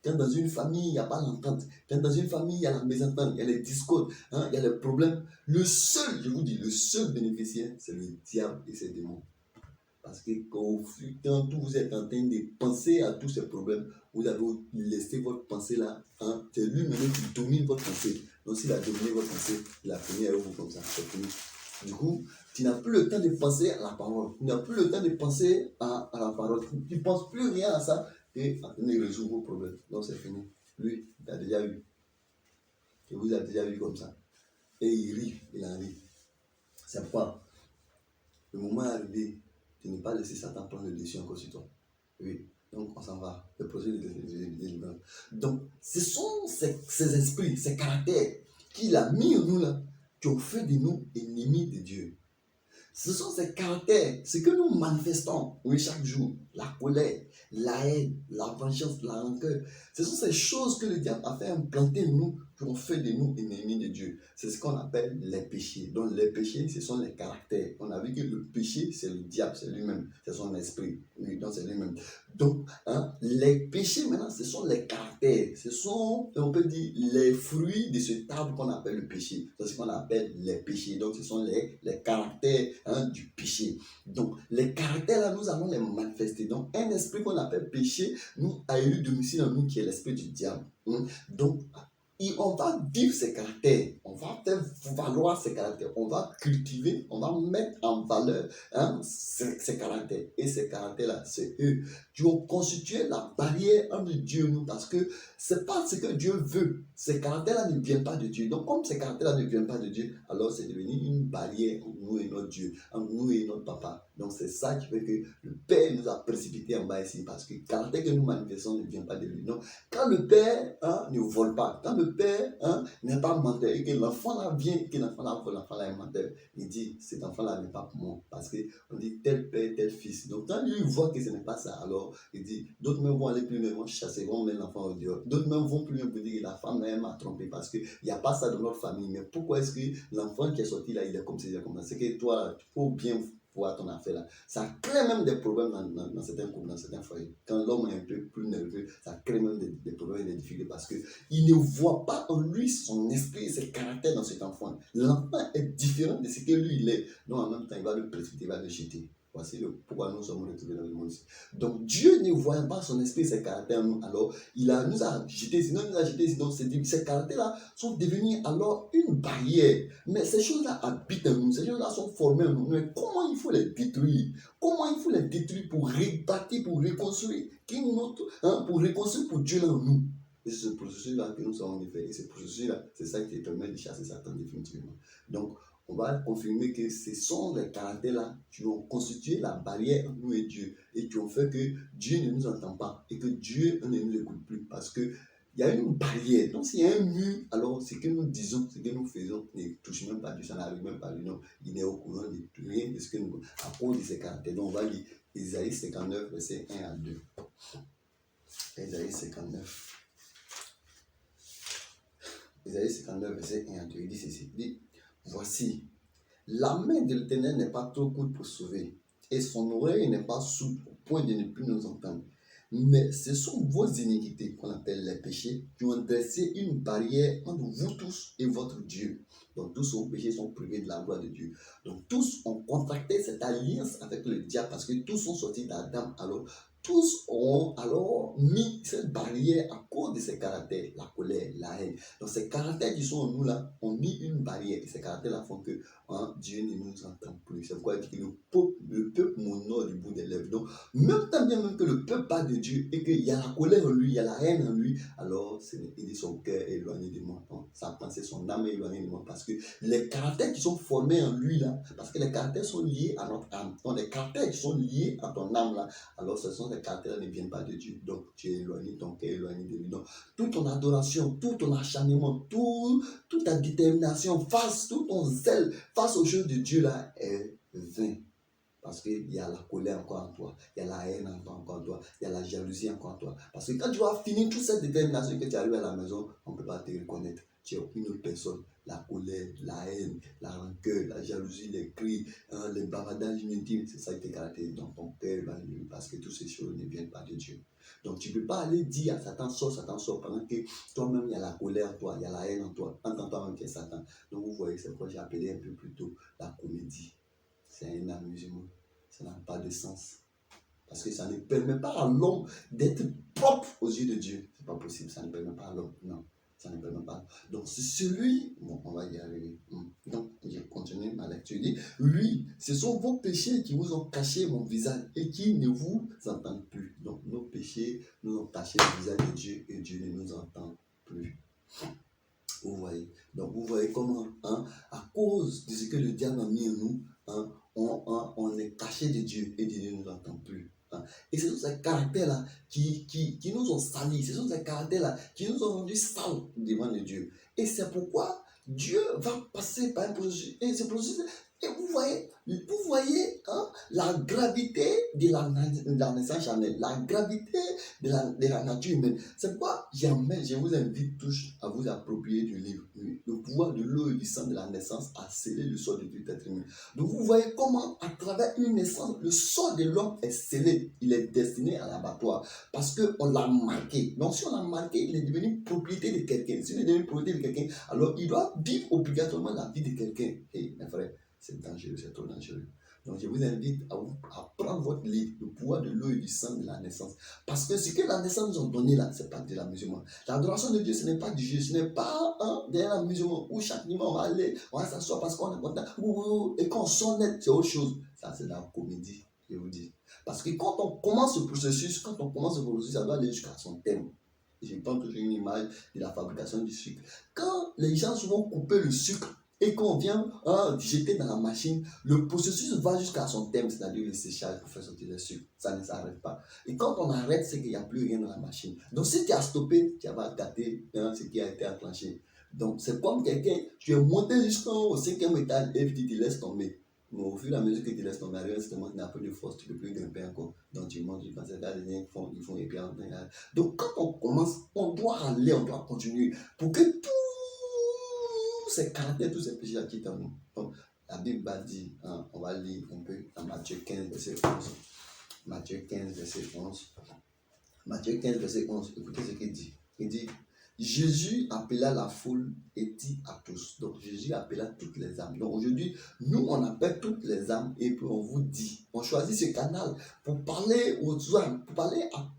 quand dans une famille, il n'y a pas l'entente, quand dans une famille, il y a la mésentente, il y a les discordes, il y a les problèmes, le seul, je vous dis, le seul bénéficiaire, c'est le diable et ses démons. Parce que quand vous êtes en train de penser à tous ces problèmes, vous avez laissé votre pensée là, c'est lui-même qui domine votre pensée. Donc s'il a dominé votre pensée, il a fini avec vous comme ça, c'est fini. Du coup, tu n'as plus le temps de penser à la parole. Tu n'as plus le temps de penser à la parole. Tu ne penses plus rien à ça et à venir résoudre vos problèmes. Donc c'est fini. Lui, il a déjà eu. Il vous a déjà vu comme ça. Et il rit, il en rit. C'est pourquoi le moment est arrivé de ne pas laisser Satan prendre le dessus encore sur toi. Oui. Donc on s'en va. Le projet de délivrance. Donc, ce sont ces esprits, ces caractères qu'il a mis en nous là, qui ont fait de nous ennemis de Dieu. Ce sont ces caractères, ce que nous manifestons, oui, chaque jour. La colère, la haine, la vengeance, la rancœur. Ce sont ces choses que le diable a fait implanter en nous, qui ont fait de nous ennemis de Dieu. C'est ce qu'on appelle les péchés. Donc les péchés, ce sont les caractères. On a vu que le péché, c'est le diable, c'est lui-même, c'est son esprit. Oui, donc c'est lui-même. Donc, les péchés, maintenant, ce sont les caractères. Ce sont, on peut dire, les fruits de ce arbre qu'on appelle le péché. C'est ce qu'on appelle les péchés. Donc, ce sont les caractères du péché. Donc, les caractères, là, nous allons les manifester. Donc, un esprit qu'on appelle péché, nous a eu domicile en nous qui est l'esprit du diable. Donc, on va vivre ces caractères, on va faire valoir ces caractères, on va cultiver, on va mettre en valeur ces caractères. Et ces caractères-là, c'est eux qui ont constitué la barrière entre Dieu et nous, parce que c'est pas ce que Dieu veut. Ces caractères-là ne viennent pas de Dieu. Donc, comme ces caractères-là ne viennent pas de Dieu, alors c'est devenu une barrière entre nous et notre Dieu, entre nous et notre papa. Donc, c'est ça qui fait que le Père nous a précipités en bas ici, parce que le caractère que nous manifestons ne vient pas de lui. Donc, quand le Père ne vole pas, quand le Père n'est pas menteur, et que l'enfant là vient, et que l'enfant là vole, l'enfant là est menteur, il dit, cet enfant là n'est pas pour moi, parce qu'on dit tel père, tel fils. Donc, quand lui voit que ce n'est pas ça, alors il dit, d'autres même vont aller plus loin, vont chasser, vont mettre l'enfant au dehors. D'autres même vont plus loin pour dire que la femme là, elle m'a trompé, parce qu'il n'y a pas ça dans notre famille. Mais pourquoi est-ce que l'enfant qui est sorti là, il est comme ça, il est comme ça? C'est que toi, il faut bien voir ton affaire là. Ça crée même des problèmes dans certains couples, dans certains foyers. Quand l'homme est un peu plus nerveux, ça crée même des problèmes et des difficultés, parce qu'il ne voit pas en lui son esprit, ses caractères dans cet enfant. L'enfant est différent de ce que lui il est. Donc en même temps, il va le précipiter, il va le jeter. Voici pourquoi nous sommes retrouvés dans le monde ici. Donc Dieu ne voit pas son esprit, ses caractères en nous. Alors nous a jetés, sinon il nous a jetés. Donc ces caractères-là sont devenus alors une barrière. Mais ces choses-là habitent en nous, ces choses-là sont formées en nous. Mais comment il faut les détruire? Comment il faut les détruire pour rebâtir, pour reconstruire, pour reconstruire pour Dieu en nous? Et c'est ce processus-là que nous savons faire. Et ce processus-là, c'est ça qui permet de chasser Satan définitivement. Donc, on va confirmer que ce sont les caractères-là qui ont constitué la barrière entre nous et Dieu, et qui ont fait que Dieu ne nous entend pas et que Dieu ne nous écoute plus, parce que il y a une barrière. Donc, s'il y a un mur, alors ce que nous disons, ce que nous faisons ne touche même pas Dieu, ça n'arrive même pas à lui. Non, il n'est au courant de rien de ce que nous, à cause de ces caractères. Donc, on va lire Isaïe 59, verset 1 à 2. Isaïe 59. Isaïe 59, verset 1 à 2. Il dit ceci. Il dit, voici, la main de l'Éternel n'est pas trop courte pour sauver, et son oreille n'est pas sourde au point de ne plus nous entendre. Mais ce sont vos iniquités, qu'on appelle les péchés, qui ont dressé une barrière entre vous tous et votre Dieu. Donc tous vos péchés sont privés de la gloire de Dieu. Donc tous ont contracté cette alliance avec le diable, parce que tous sont sortis d'Adam. Alors tous ont alors mis cette barrière à cause de ces caractères, la colère, la haine. Donc ces caractères qui sont en nous là, ont mis une barrière, et ces caractères là font que Dieu ne nous entend plus. C'est pourquoi il dit que le peuple m'honore du bout des lèvres. Donc même tant bien même que le peuple parle de Dieu et qu'il y a la colère en lui, il y a la haine en lui, alors il dit son cœur est éloigné de moi. Donc, sa pensée, son âme est éloignée de moi, parce que les caractères qui sont formés en lui là, parce que les caractères sont liés à notre âme. Donc les caractères qui sont liés à ton âme là, alors ce sont les caractères qui ne viennent pas de Dieu. Donc tu es éloigné, ton cœur est éloigné de lui. Donc toute ton adoration, tout ton acharnement, toute ta détermination, tout ton zèle face aux choses de Dieu là est vain. Parce qu'il y a la colère encore en toi, il y a la haine encore en toi, il y a la jalousie encore en toi. Parce que quand tu vas finir toute cette détermination, que tu arrives à la maison, on ne peut pas te reconnaître. Tu es une autre personne. La colère, la haine, la rancœur, la la jalousie, les cris, les bavardages inutiles, c'est ça qui te caractérise. Donc ton cœur va lui, parce que toutes ces choses ne viennent pas de Dieu. Donc tu ne peux pas aller dire à Satan, sort, pendant que toi-même, il y a la colère en toi, il y a la haine en toi, en tant toi-même qui est Satan. Donc vous voyez, c'est quoi j'ai appelé un peu plus tôt la comédie. C'est un amusement. Ça n'a pas de sens. Parce que ça ne permet pas à l'homme d'être propre aux yeux de Dieu. Ce n'est pas possible, ça ne permet pas à l'homme. Non, ça ne permet pas. Donc c'est celui, bon, on va y arriver. Donc je continue ma lecture. Il dit, oui, ce sont vos péchés qui vous ont caché mon visage et qui ne vous entendent plus. Donc nos péchés nous ont caché le visage de Dieu et Dieu ne nous entend plus. Vous voyez. Donc vous voyez comment, à cause de ce que le diable a mis en nous, on est caché de Dieu et Dieu ne nous entend plus. Et ce sont ces caractères-là qui nous ont salis. Ce sont ces caractères-là qui nous ont rendus sales devant le Dieu. Et c'est pourquoi Dieu va passer par un processus. Et ce processus, et vous voyez la gravité de la naissance charnelle, la gravité de la nature humaine. C'est pourquoi jamais je vous invite tous à vous approprier du livre. Le pouvoir de l'eau et du sang de la naissance a scellé le sort de tout être humain. Donc vous voyez comment à travers une naissance, le sort de l'homme est scellé. Il est destiné à l'abattoir parce qu'on l'a marqué. Donc si on l'a marqué, il est devenu propriété de quelqu'un. Si il est devenu propriété de quelqu'un, alors il doit vivre obligatoirement la vie de quelqu'un. Et mes frères, c'est dangereux, c'est trop dangereux. Donc je vous invite à prendre votre livre, le pouvoir de l'eau et du sang de la naissance. Parce que ce que la naissance nous a donné là, ce n'est pas de l'amusement. L'adoration de Dieu, ce n'est pas du jeu, ce n'est pas de l'amusement où chaque dimanche on va aller, on va s'asseoir parce qu'on est content. Et quand on sonne, c'est autre chose. Ça, c'est de la comédie, je vous dis. Parce que quand on commence ce processus, ça doit aller jusqu'à son terme. Je prends toujours une image de la fabrication du sucre. Quand les gens vont couper le sucre, et qu'on vient jeter dans la machine, le processus va jusqu'à son terme, c'est-à-dire le séchage pour faire sortir le sucre. Ça ne s'arrête pas. Et quand on arrête, c'est qu'il n'y a plus rien dans la machine. Donc si tu as stoppé, tu vas gâter ce qui a été enclenché. Donc c'est comme quelqu'un, tu es monté jusqu'au 5e étage et puis tu te laisses tomber. Mais au fur et à mesure que tu laisses tomber, tu n'as plus de force, tu ne peux plus grimper encore. Donc tu montes, tu penses à des gens ils font et puis donc quand on commence, on doit aller, on doit continuer pour que tout ces caractères, tous ces péchés qui sont en nous. Donc, la Bible va dire, on va lire un peu dans Matthieu 15, verset 11. Matthieu 15, verset 11. Matthieu 15, verset 11. Écoutez ce qu'il dit. Il dit, Jésus appela la foule et dit à tous. Donc, Jésus appela toutes les âmes. Donc, aujourd'hui, nous, on appelle toutes les âmes et puis on vous dit. On choisit ce canal pour parler aux âmes, pour parler à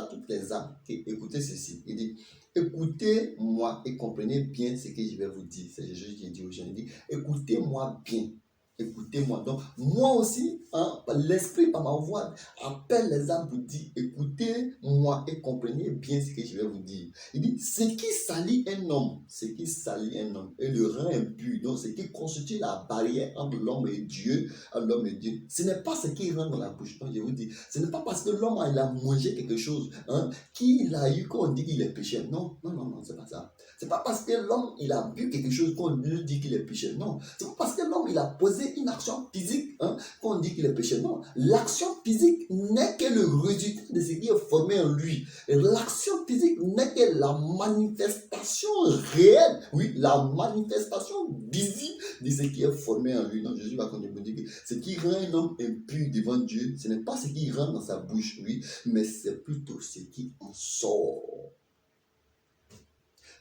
toutes les âmes. Et écoutez ceci. Il dit, écoutez-moi et comprenez bien ce que je vais vous dire. C'est Jésus qui dit aux gens, il dit, écoutez-moi bien. Écoutez-moi. Donc, moi aussi, l'esprit par ma voix appelle les âmes pour dire, écoutez-moi et comprenez bien ce que je vais vous dire. Il dit, ce qui salit un homme, et le rend impur, donc ce qui constitue la barrière entre l'homme et Dieu, ce n'est pas ce qui rentre dans la bouche. Donc, je vous dis, ce n'est pas parce que l'homme il a mangé quelque chose, qu'il a eu qu'on dit qu'il est pécheur. Non, c'est pas ça. C'est pas parce que l'homme il a bu quelque chose qu'on lui dit qu'il est pécheur. Non, c'est pas parce que l'homme il a posé une action physique qu'on dit qu'il est pécheur. Non, l'action physique n'est que le résultat de ce qui est formé en lui. L'action physique n'est que la manifestation réelle, oui, la manifestation visible de ce qui est formé en lui. Donc Jésus va continuer de dire que ce qui rend un homme impur devant Dieu, ce n'est pas ce qui rentre dans sa bouche, oui, mais c'est plutôt ce qui en sort.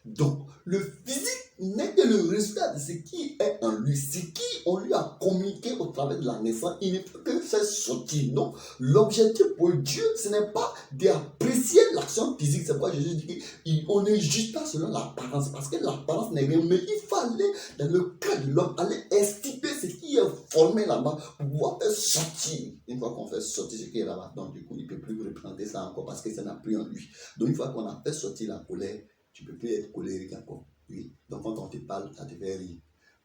Donc, le physique n'est que le résultat de ce qui est en lui, ce qui on lui a communiqué au travers de la naissance, il ne peut que faire sortir. Donc, l'objectif pour Dieu, ce n'est pas d'apprécier l'action physique. C'est pourquoi Jésus dit qu'on ne juge pas selon l'apparence, parce que l'apparence n'est rien, mais il faut aller dans le cœur de l'homme, aller extirper ce qui est formé là-bas pour pouvoir faire sortir. Une fois qu'on fait sortir ce qui est là-bas, donc du coup, il ne peut plus représenter ça encore parce que ça n'a plus en lui. Donc, une fois qu'on a fait sortir la colère, tu ne peux plus être colérique encore. Oui. Donc quand on te parle, ça te fait rire.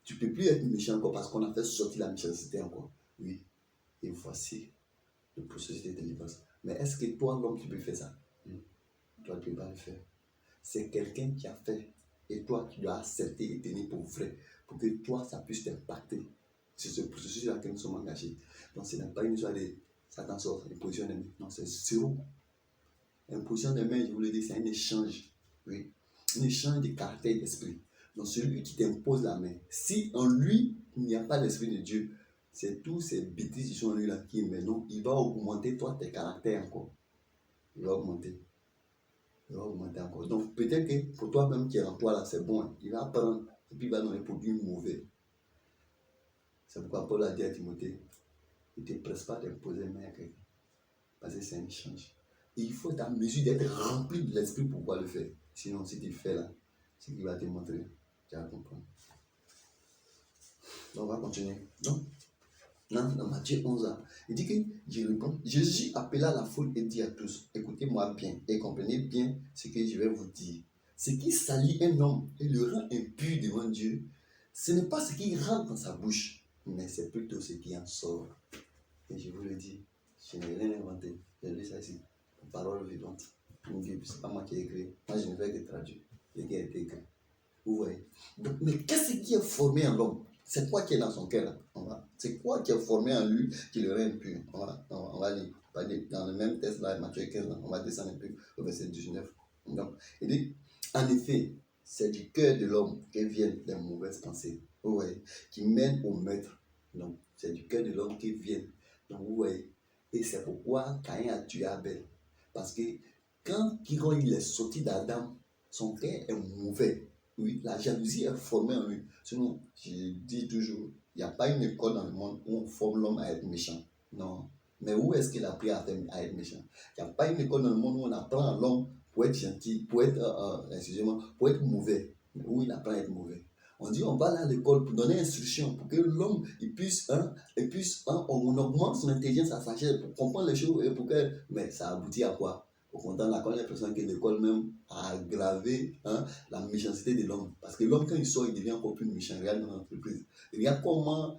Tu ne peux plus être méchant encore parce qu'on a fait sortir la méchanceté encore. Oui. Et voici le processus de délivrance. Mais est-ce que toi, l'homme, tu peux faire ça? Toi, tu ne peux pas le faire. C'est quelqu'un qui a fait. Et toi, tu dois accepter et tenir pour vrai. Pour que toi, ça puisse t'impacter. C'est ce processus dans lequel nous sommes engagés. Donc ce n'est pas une histoire de Satan sort, une position de main. Non, c'est zéro. Une position de main, je vous le dis, c'est un échange. Oui. Un échange de caractère et d'esprit. Donc celui qui t'impose la main, si en lui il n'y a pas l'Esprit de Dieu, c'est tous ces bêtises qui sont en lui là qui mais non, il va augmenter toi tes caractères encore. Il va augmenter. Il va augmenter encore. Donc peut-être que pour toi-même qui est en toi là, c'est bon. Hein. Il va prendre et puis il va donner des produits mauvais. C'est pourquoi Paul a dit à Timothée, ne te presse pas d'imposer main à quelqu'un. Parce que c'est un échange. Et il faut être à mesure d'être rempli de l'esprit pour pouvoir le faire. Sinon, si tu fais là, c'est ce qu'il va te montrer. Tu vas comprendre. Donc, on va continuer. Donc, dans Matthieu 11 ans, il dit que je réponds. Jésus appela la foule et dit à tous, écoutez-moi bien et comprenez bien ce que je vais vous dire. Ce qui salit un homme et le rend impur devant Dieu, ce n'est pas ce qui rentre dans sa bouche, mais c'est plutôt ce qui en sort. Et je vous le dis, je n'ai rien inventé. J'ai lu ça ici. Parole vivante. C'est pas moi qui ai écrit. Moi, je ne fais que traduire ce qui a été écrit. Vous voyez. Donc, mais qu'est-ce qui est formé en l'homme? C'est quoi qui est dans son cœur? C'est quoi qui est formé en lui qui le rend impur? On va lire. Dans le même texte là, Matthieu 15, on va descendre un peu au verset 19. Donc, il dit, en effet, c'est du cœur de l'homme que viennent les mauvaises pensées. Vous voyez, qui mènent au maître. Donc, c'est du cœur de l'homme qui viennent. Donc, vous voyez. Et c'est pourquoi Caïn a tué Abel. Parce que quand il est sorti d'Adam, son cœur est mauvais. Oui, la jalousie est formée en lui. Sinon, je dis toujours, il n'y a pas une école dans le monde où on forme l'homme à être méchant. Non. Mais où est-ce qu'il a appris à être méchant? Il n'y a pas une école dans le monde où on apprend à l'homme pour être gentil, pour être mauvais. Mais où il apprend à être mauvais. On dit on va là à l'école pour donner instruction, pour que l'homme puisse, on augmente son intelligence, sa sagesse, pour comprendre les choses et pour que. Mais ça aboutit à quoi? Au contraire, on a l'impression que l'école même a aggravé la méchanceté de l'homme. Parce que l'homme, quand il sort, il devient encore plus méchant. Regarde dans l'entreprise. Regarde comment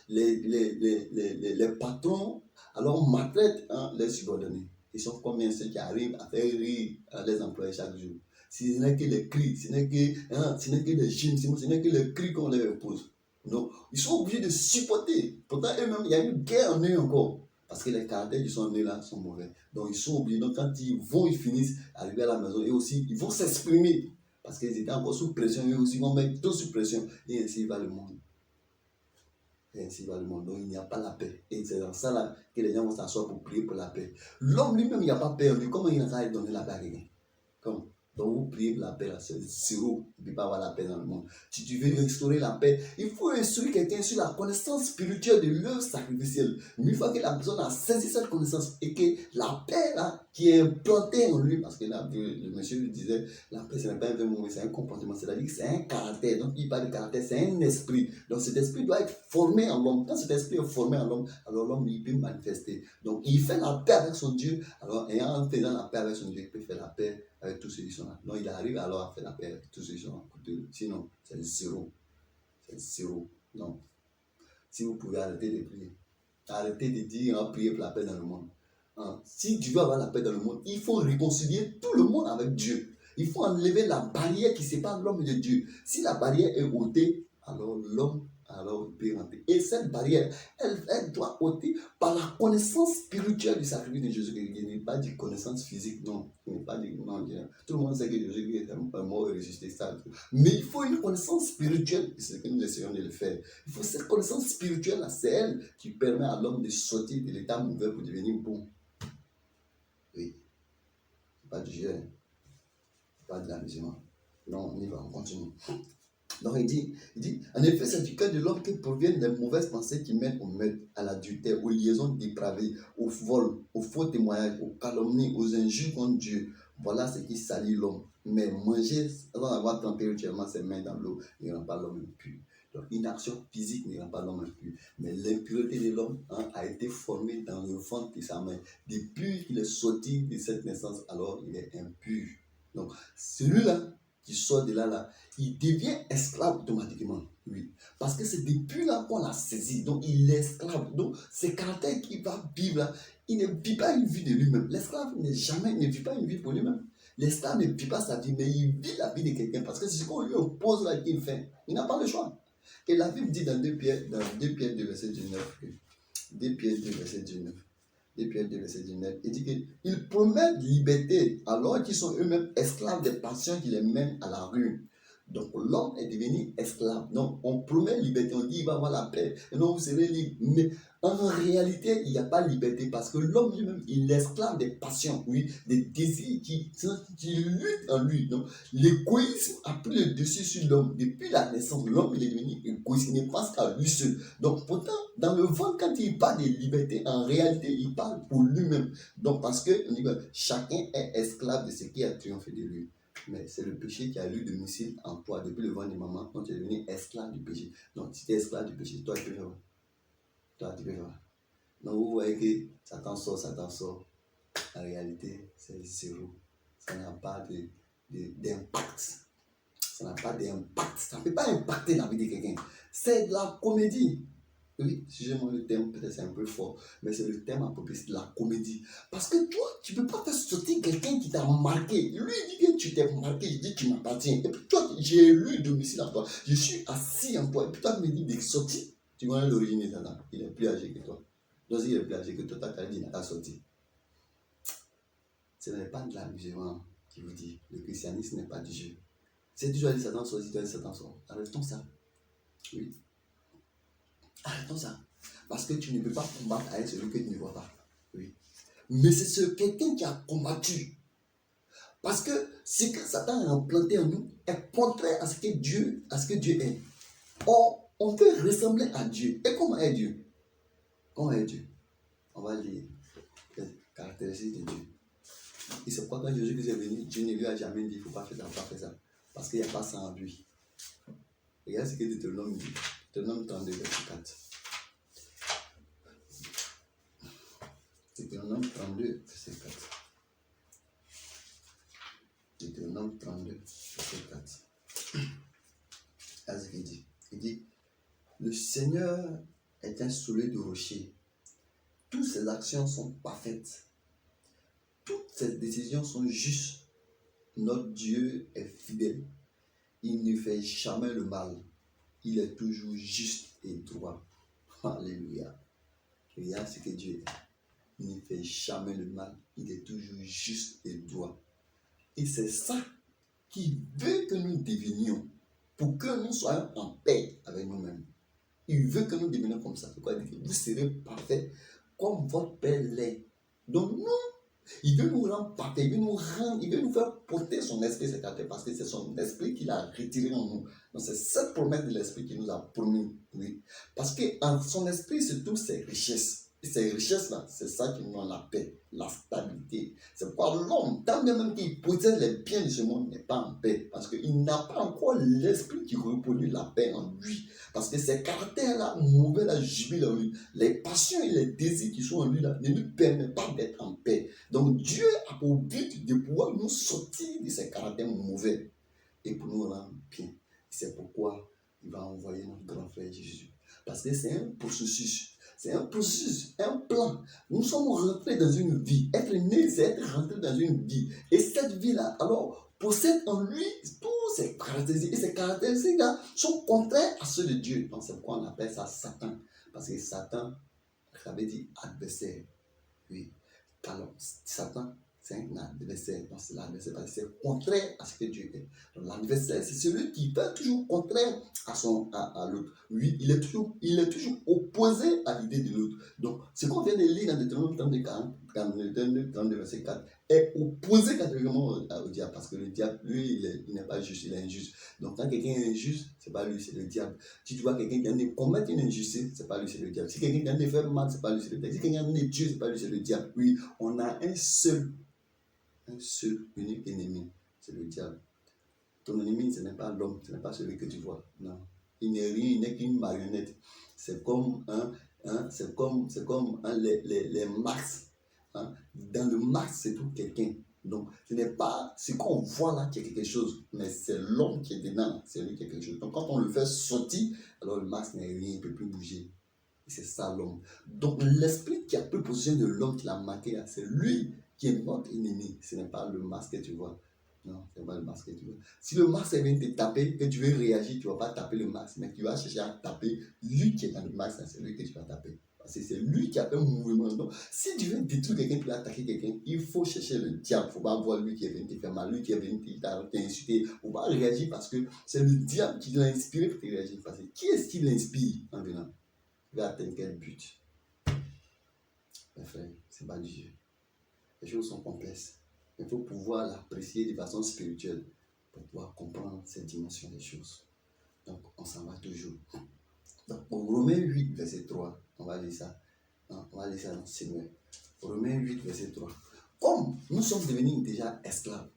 les patrons alors maltraitent les subordonnés. Ils sont combien ceux qui arrivent à faire rire les employés chaque jour. Si ce n'est que les cris, ce n'est que les gym, ce n'est que les cris qu'on leur pose. Donc, ils sont obligés de supporter. Pourtant, eux-mêmes, il y a une guerre en eux encore. Parce que les caractères qui sont en eux là sont mauvais. Donc, ils sont obligés. Donc, quand ils finissent arriver à la maison, et aussi, ils vont s'exprimer. Parce qu'ils étaient encore sous pression, eux aussi, ils vont mettre tout sous pression. Et ainsi va le monde. Et ainsi va le monde. Donc, il n'y a pas la paix. Et c'est dans ça là que les gens vont s'asseoir pour prier pour la paix. L'homme lui-même, il n'y a pas paix en lui. Comment il va donner la paix à quelqu'un? Comment? Donc vous priez pour la paix, c'est zéro. Il ne peut pas avoir la paix dans le monde. Si tu veux restaurer la paix, il faut instruire quelqu'un sur la connaissance spirituelle de l'œuvre sacrificielle. Mais une fois que la personne a saisi cette connaissance et que la paix là, qui est implantée en lui, parce que là, le monsieur lui disait, la paix ce n'est pas un verbe mauvais, c'est un comportement, c'est-à-dire que c'est un caractère. Donc il parle de caractère, c'est un esprit. Donc cet esprit doit être formé en l'homme. Quand cet esprit est formé en l'homme, alors l'homme il peut manifester. Donc il fait la paix avec son Dieu. Alors en faisant la paix avec son Dieu, il peut faire la paix avec tous ceux qui sont là. Donc il arrive alors à faire la paix avec tous ceux qui sont là. Sinon, c'est zéro. C'est zéro. Non. Si vous pouvez arrêter de prier, arrêtez de dire prier pour la paix dans le monde. Si tu veux avoir la paix dans le monde, il faut réconcilier tout le monde avec Dieu. Il faut enlever la barrière qui sépare l'homme de Dieu. Si la barrière est ôtée, alors l'homme peut rentrer. Et cette barrière, elle doit ôter par la connaissance spirituelle du sacrifice de Jésus. Il n'est pas de connaissance physique, non. Il n'est pas de, non. Tout le monde sait que Jésus est mort et ressuscité. Mais il faut une connaissance spirituelle. C'est ce que nous essayons de le faire. Il faut cette connaissance spirituelle, c'est elle qui permet à l'homme de sortir de l'état mauvais pour devenir bon. Oui. Pas du jeu, pas de l'amusement. Non, on y va, on continue. Donc il dit, en effet, c'est du cœur de l'homme que proviennent les mauvaises pensées qui mènent au meurtre, à l'adultère, aux liaisons dépravées, au vol, aux faux témoignages, aux calomnies, aux injures contre Dieu. Voilà ce qui salit l'homme. Mais manger sans avoir trempé rituellement ses mains dans l'eau ne rend pas l'homme impur. Donc une action physique ne rend pas l'homme impur. Mais l'impureté de l'homme a été formée dans le ventre de sa mère. Depuis qu'il est sorti de cette naissance, alors il est impur. Donc celui-là qui sort de là, il devient esclave automatiquement. Oui. Parce que c'est depuis là qu'on l'a saisi. Donc il est esclave. Donc ce caractère qui va vivre là, il ne vit pas une vie de lui-même. L'esclave ne vit pas une vie pour lui-même. L'esclave ne vit pas sa vie, mais il vit la vie de quelqu'un. Parce que c'est ce qu'on lui impose là qu'il fait. Il n'a pas le choix. Et la Bible dit dans 2 Pierre 2, verset 19. 2 Pierre 2, verset 19. 2 Pierre 2, verset 19. Il dit qu'ils promettent liberté alors qu'ils sont eux-mêmes esclaves des passions qui les mènent à la ruine. Donc l'homme est devenu esclave. Donc on promet liberté, on dit il va avoir la paix, et non vous serez libre. Mais en réalité, il n'y a pas de liberté parce que l'homme lui-même, il est esclave des passions, oui, des désirs qui luttent en lui. Donc l'égoïsme a pris le dessus sur l'homme. Depuis la naissance, l'homme il est devenu égoïste, il ne pense qu'à lui seul. Donc pourtant, dans le ventre, quand il parle de liberté, en réalité, il parle pour lui-même. Donc parce que chacun est esclave de ce qui a triomphé de lui. Mais c'est le péché qui a eu domicile en toi depuis le ventre de maman, quand tu es devenu esclave du péché. Donc si tu es esclave du péché, toi tu peux faire. Toi tu peux faire. Donc vous voyez que Satan sort. En réalité, c'est zéro. Ça n'a pas d'impact. Ça n'a pas d'impact. Ça ne peut pas impacter la vie de quelqu'un. C'est de la comédie. Oui, excusez-moi le terme, peut-être c'est un peu fort, mais c'est le terme approprié, c'est de la comédie. Parce que toi, tu ne peux pas faire sortir quelqu'un qui t'a marqué. Lui, il dit que tu t'es marqué, il dit que tu m'appartiens. Et puis toi, j'ai élu domicile en toi. Je suis assis en toi. Et puis toi, tu me dis de sortir. Tu connais l'origine de Satan. Il est plus âgé que toi. Donc, s'il est plus âgé que toi, tu as dit, il n'a pas sorti. Ce n'est pas de la musulmane qui vous dit. Le christianisme n'est pas du jeu. C'est toujours dit Satan sort, si tu as dit Satan sort. Arrêtons ça. Oui. Arrêtons ça. Parce que tu ne peux pas combattre avec celui que tu ne vois pas. Oui. Mais c'est quelqu'un qui a combattu. Parce que ce que Satan a implanté en nous est contraire à ce que Dieu est. Or, on peut ressembler à Dieu. Et comment est Dieu? Comment est Dieu? On va lire les caractéristiques de Dieu. Et c'est pourquoi quand Jésus est venu, Dieu ne lui a jamais dit il ne faut pas faire ça, pas faire ça. Parce qu'il n'y a pas ça en lui. Regarde ce que Deutéronome dit. Deutéronome 32, verset 4. Deutéronome 32, verset 4. Deutéronome 32, verset 4. Regarde ce qu'il dit. Il dit, le Seigneur est un soulet de rocher. Toutes ses actions sont parfaites. Toutes ses décisions sont justes. Notre Dieu est fidèle. Il ne fait jamais le mal. Il est toujours juste et droit. Alléluia. Regarde ce que Dieu est. Il ne fait jamais le mal. Il est toujours juste et droit. Et c'est ça qui veut que nous devenions pour que nous soyons en paix avec nous-mêmes. Il veut que nous devenions comme ça. C'est quoi? Il dit que vous serez parfaits comme votre Père l'est. Donc nous, il veut nous rendre parfaits. Il veut nous faire porter son esprit, c'est parce que c'est son esprit qu'il a retiré en nous. Donc c'est cette promesse de l'esprit qui nous a promis. Oui. Parce qu'en son esprit se trouvent ses richesses. Et ces richesses-là, c'est ça qui nous donne la paix, la stabilité. C'est pourquoi l'homme, tant bien même qu'il possède les biens de ce monde, n'est pas en paix. Parce qu'il n'a pas encore l'esprit qui reproduit la paix en lui. Parce que ces caractères-là, mauvais, là, jubilent en lui. Les passions et les désirs qui sont en lui, là, ne lui permettent pas d'être en paix. Donc Dieu a pour but de pouvoir nous sortir de ces caractères mauvais et pour nous rendre bien. C'est pourquoi il va envoyer notre grand frère Jésus. Parce que c'est un processus. C'est un processus, un plan. Nous sommes rentrés dans une vie. Être né, c'est être rentré dans une vie. Et cette vie-là, alors, possède en lui tous ces caractéristiques. Et ces caractéristiques-là sont contraires à ceux de Dieu. Donc, c'est pourquoi on appelle ça Satan. Parce que Satan, ça veut dire adversaire. Oui. Alors, Satan, c'est un adversaire. Donc, c'est l'adversaire parce que c'est contraire à ce que Dieu est. Donc, l'adversaire, c'est celui qui fait toujours contraire à l'autre. Oui, il est toujours opposé à l'idée de l'autre. Donc, ce qu'on vient de lire dans Deutéronome 32, verset 4, est opposé catégoriquement au diable. Parce que le diable, lui, il n'est pas juste, il est injuste. Donc, quand quelqu'un est injuste, c'est pas lui, c'est le diable. Si tu vois quelqu'un qui a de commettre une injustice, c'est pas lui, c'est le diable. Si quelqu'un qui a de faire mal, c'est pas lui, c'est le diable. Si quelqu'un qui a de tuer, c'est pas lui, c'est le diable. Oui, on a un seul unique ennemi, c'est le diable. Ton ennemi, ce n'est pas l'homme, ce n'est pas celui que tu vois. Non. Il n'est rien, il n'est qu'une marionnette. C'est comme, les max. Hein. Dans le max, c'est tout quelqu'un. Donc, ce n'est pas ce qu'on voit là qui est quelque chose, mais c'est l'homme qui est dedans, c'est lui qui est quelque chose. Donc, quand on le fait sortir, alors le max n'est rien, il ne peut plus bouger. Et c'est ça l'homme. Donc, l'esprit qui a pris possession de l'homme qui l'a marqué, c'est lui qui est notre ennemi. Ce n'est pas le masque que tu vois. Non, ce n'est pas le masque que tu vois. Si le masque vient te taper, que tu veux réagir, tu ne vas pas taper le masque, mais tu vas chercher à taper lui qui est dans le masque, c'est lui que tu vas taper. Parce que c'est lui qui a fait un mouvement. Donc, si tu veux détruire quelqu'un, tu veux attaquer quelqu'un, il faut chercher le diable. Il ne faut pas voir lui qui est venu te faire mal, lui qui est venu t'insulter. Il ne faut pas réagir parce que c'est le diable qui l'a inspiré pour te réagir. Parce que qui est-ce qui l'inspire en venant? Il va atteindre quel but? Mes frères, ce n'est pas Dieu. Les choses sont complexes. Il faut pouvoir l'apprécier de façon spirituelle pour pouvoir comprendre cette dimension des choses. Donc, on s'en va toujours. Donc, au Romains 8, verset 3, on va lire ça. On va lire ça dans le Seigneur. Romains 8, verset 3. Comme nous sommes devenus déjà esclaves,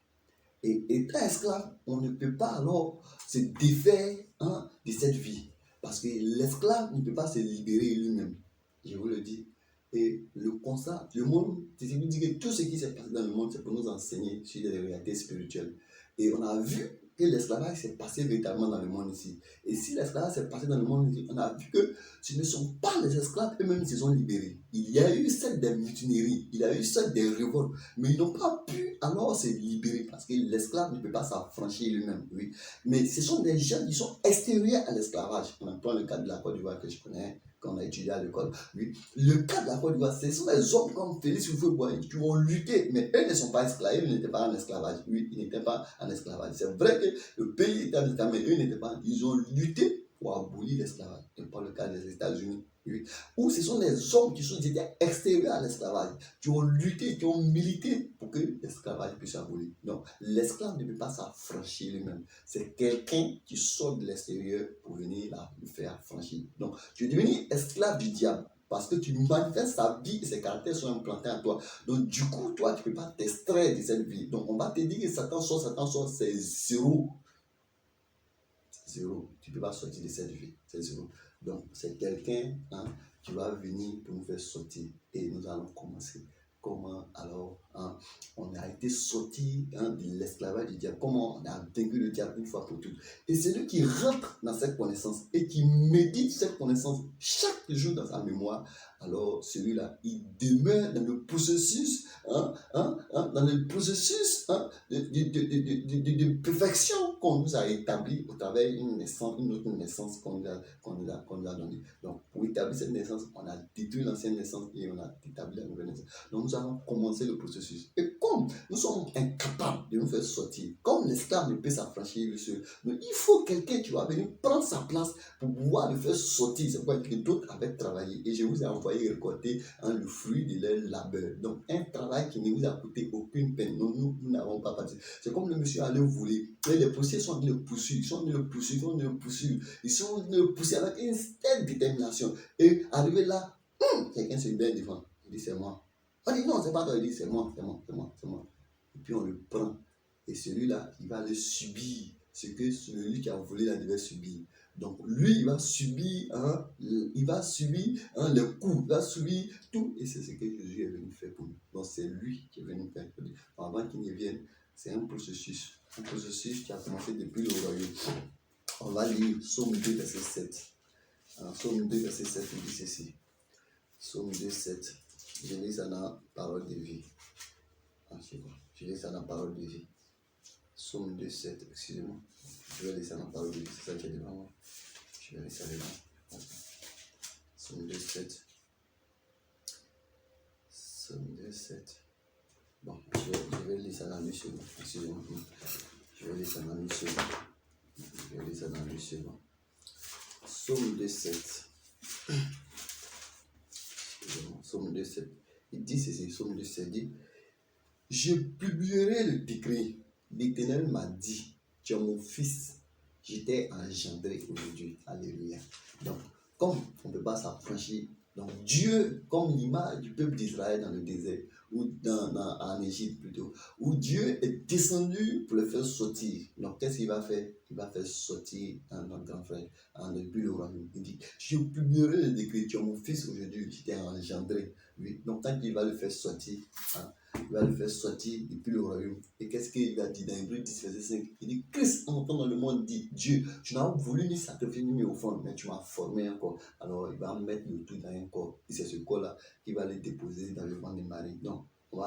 et étant esclave, on ne peut pas alors se défaire de cette vie. Parce que l'esclave ne peut pas se libérer lui-même. Je vous le dis. Et le constat, le monde, c'est ce qui dit que tout ce qui s'est passé dans le monde, c'est pour nous enseigner sur des réalités spirituelles. Et on a vu que l'esclavage s'est passé véritablement dans le monde ici. Et si l'esclavage s'est passé dans le monde ici, on a vu que ce ne sont pas les esclaves eux-mêmes qui se sont libérés. Il y a eu celle des mutineries, il y a eu celle des révoltes, mais ils n'ont pas pu alors se libérer parce que l'esclave ne peut pas s'affranchir lui-même. Oui. Mais ce sont des gens qui sont extérieurs à l'esclavage. On prend le cas de la Côte d'Ivoire que je connais, qu'on a étudié à l'école. Oui. Le cas de la Côte d'Ivoire, ce sont des hommes comme Félix Houphouët-Boigny qui ont lutté, mais eux ne sont pas esclaves, eux n'étaient pas en esclavage. Oui, ils n'étaient pas en esclavage. C'est vrai que le pays était en esclavage, mais eux n'étaient pas. Ils ont lutté pour abolir l'esclavage. Et pas le cas des États-Unis. Oui. Ou ce sont des hommes qui étaient extérieurs à l'esclavage, qui ont lutté, qui ont milité pour que l'esclavage puisse abolir. Donc, l'esclave ne peut pas s'affranchir lui-même. C'est quelqu'un qui sort de l'extérieur pour venir là, le faire affranchir. Donc, tu es devenu esclave du diable parce que tu manifestes sa vie et ses caractères sont implantés en toi. Donc, du coup, toi, tu ne peux pas t'extraire de cette vie. Donc, on va te dire que Satan sort, c'est zéro. Zéro. Tu ne peux pas sortir de cette vie. C'est zéro. Donc, c'est quelqu'un qui va venir pour nous faire sortir. Et nous allons commencer. Comment alors on a été sorti de l'esclavage du diable. Comment on a vaincu le diable une fois pour toutes. Et c'est lui qui rentre dans cette connaissance et qui médite cette connaissance chaque jour dans sa mémoire. Alors, celui-là, il demeure dans le processus, dans le processus de perfection qu'on nous a établi au travers d'une autre naissance qu'on nous a donnée. Donc, pour établir cette naissance, on a détruit l'ancienne naissance et on a établi la nouvelle naissance. Donc, nous allons commencer le processus. Et comme nous sommes incapables de nous faire sortir, comme l'esclave ne peut s'affranchir le seul, donc il faut quelqu'un qui va venir prendre sa place pour pouvoir le faire sortir. C'est pourquoi que d'autres avaient travaillé. Et je vous ai envoyé récolter le fruit de leur labeur. Donc, un travail qui ne vous a coûté aucune peine. Donc, nous n'avons pas participé. C'est comme le monsieur allait voler. Et les policiers sont venus le poursuivre. Ils sont venus le poursuivre. Ils sont venus le poursuivre avec une telle détermination. Et arrivé là, quelqu'un se met devant. Il dit, c'est moi. On dit, non, c'est pas toi. Il dit, c'est moi. Et puis, on le prend. Et celui-là, il va le subir. Ce que celui qui a volé là devait subir. Donc, lui, il va subir les coups, il va subir tout. Et c'est ce que Jésus est venu faire pour nous. Donc, c'est lui qui est venu faire pour nous. Avant qu'il ne vienne, c'est un processus qui a commencé depuis le royaume. On va lire Psaume 2, verset 7. Psaume 2, verset 7, il dit ceci. Psaume 2, 7. Je lis ça dans la parole de vie. Je lis ça dans la parole de vie. Psaume 2, 7, excusez-moi. Je vais laisser la parole de vie, c'est ça qui est devant moi. Je vais laisser devant. Psaume 2, 7. Psaume 2, 7. Bon, je vais laisser ça dans le second. Excusez-moi. Je vais laisser ça dans le second. Psaume 2, 7. Psaume 2, 7. Il dit ceci, Psaume 2, 7 dit, je publierai le décret. L'Éternel m'a dit, tu es mon fils, je t'ai engendré aujourd'hui. Alléluia. Donc, comme on ne peut pas s'affranchir, donc Dieu, comme l'image du peuple d'Israël dans le désert, ou en Égypte plutôt, où Dieu est descendu pour le faire sortir. Donc, qu'est-ce qu'il va faire? Il va faire sortir notre grand frère, depuis le royaume. Il dit, je publierai le décret, tu es mon fils aujourd'hui, je t'ai engendré. Oui. Donc, quand il va le faire sortir, il va le faire sortir depuis le royaume. Et qu'est-ce qu'il a dit dans Hébreux 10, verset 5? Il dit, Christ entrant dans le monde dit, Dieu, tu n'as voulu ni sacrifier ni offrande, mais tu m'as formé un corps. Alors, il va mettre le tout dans un corps. Et c'est ce corps-là qui va le déposer dans le ventre de Marie. Donc, on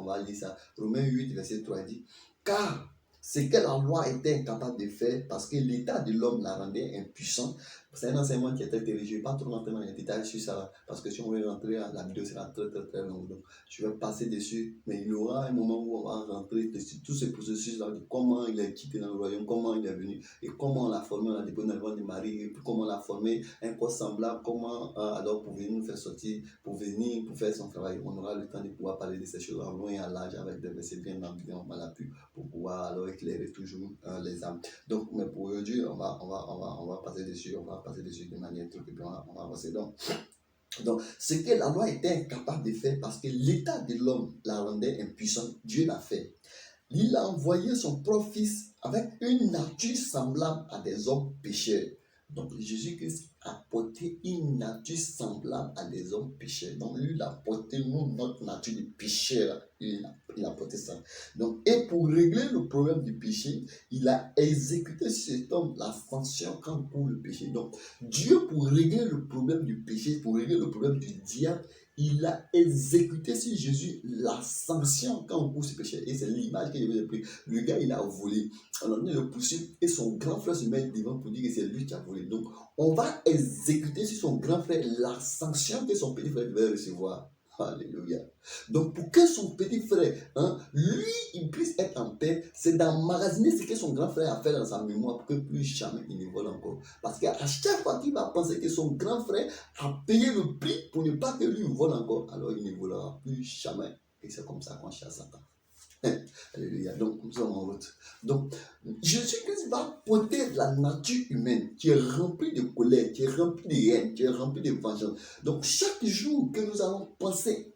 va lire ça. Romains 8, verset 3 dit, car ce que la loi était incapable de faire, parce que l'état de l'homme la rendait impuissant, C'est un enseignement qui est très terrible. Je ne vais pas trop rentrer dans les détails sur ça, parce que si on veut rentrer, la vidéo sera très très très longue. Donc, je vais passer dessus, mais il y aura un moment où on va rentrer dessus tous ces processus-là, de comment il a quitté dans le royaume, comment il est venu, et comment on l'a formé, on l'a déposé dans le ventre de Marie, et puis comment on l'a formé, un corps semblable, comment alors pour venir nous faire sortir, pour venir, pour faire son travail. On aura le temps de pouvoir parler de ces choses en loin et à large avec des versets bien remplis, on va l'appui pour pouvoir alors éclairer toujours les âmes. Donc, mais pour aujourd'hui, on va passer dessus, de manière truc, et puis on va avancer. Donc, ce que la loi était incapable de faire parce que l'état de l'homme la rendait impuissante, Dieu l'a fait. Il a envoyé son propre fils avec une nature semblable à des hommes pécheurs. Donc, Jésus-Christ a porté une nature semblable à des hommes pécheurs. Donc, lui, il a porté nous, notre nature de pécheur. Il a porté ça. Donc, et pour régler le problème du péché, il a exécuté sur cet homme la sanction qu'encourt le péché. Donc, Dieu, pour régler le problème du péché, pour régler le problème du diable, il a exécuté sur Jésus la sanction quand on pousse ce péché. Et c'est l'image que je vous ai pris. Le gars, il a volé. On en est le poursuit et son grand frère se met devant pour dire que c'est lui qui a volé. Donc, on va exécuter sur son grand frère la sanction que son petit frère devait recevoir. Alléluia. Donc, pour que son petit frère, lui, il puisse être en paix, c'est d'emmagasiner ce que son grand frère a fait dans sa mémoire pour que plus jamais il ne vole encore. Parce qu'à chaque fois qu'il va penser que son grand frère a payé le prix pour ne pas que lui vole encore, alors il ne volera plus jamais. Et c'est comme ça qu'on chasse Satan. Alléluia. Donc, nous sommes en route. Donc, Jésus-Christ va porter la nature humaine qui est remplie de colère, qui est remplie de haine, qui est remplie de vengeance. Donc, chaque jour que nous allons penser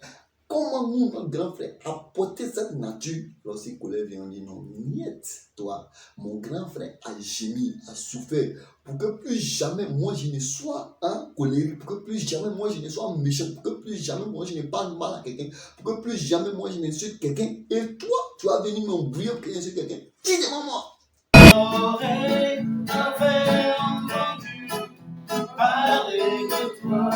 comment nous, notre grand frère, a porté cette nature, lorsque colère vient, on dit non, niet, toi, mon grand frère a gémi, a souffert, pour que plus jamais moi je ne sois un colérique, pour que plus jamais moi je ne sois méchant, pour que plus jamais moi je ne parle mal à quelqu'un, pour que plus jamais moi je ne suis quelqu'un, et toi, tu vas venir m'embrouiller pour que je suis quelqu'un. Dis devant moi. J'aurais entendu parler de toi.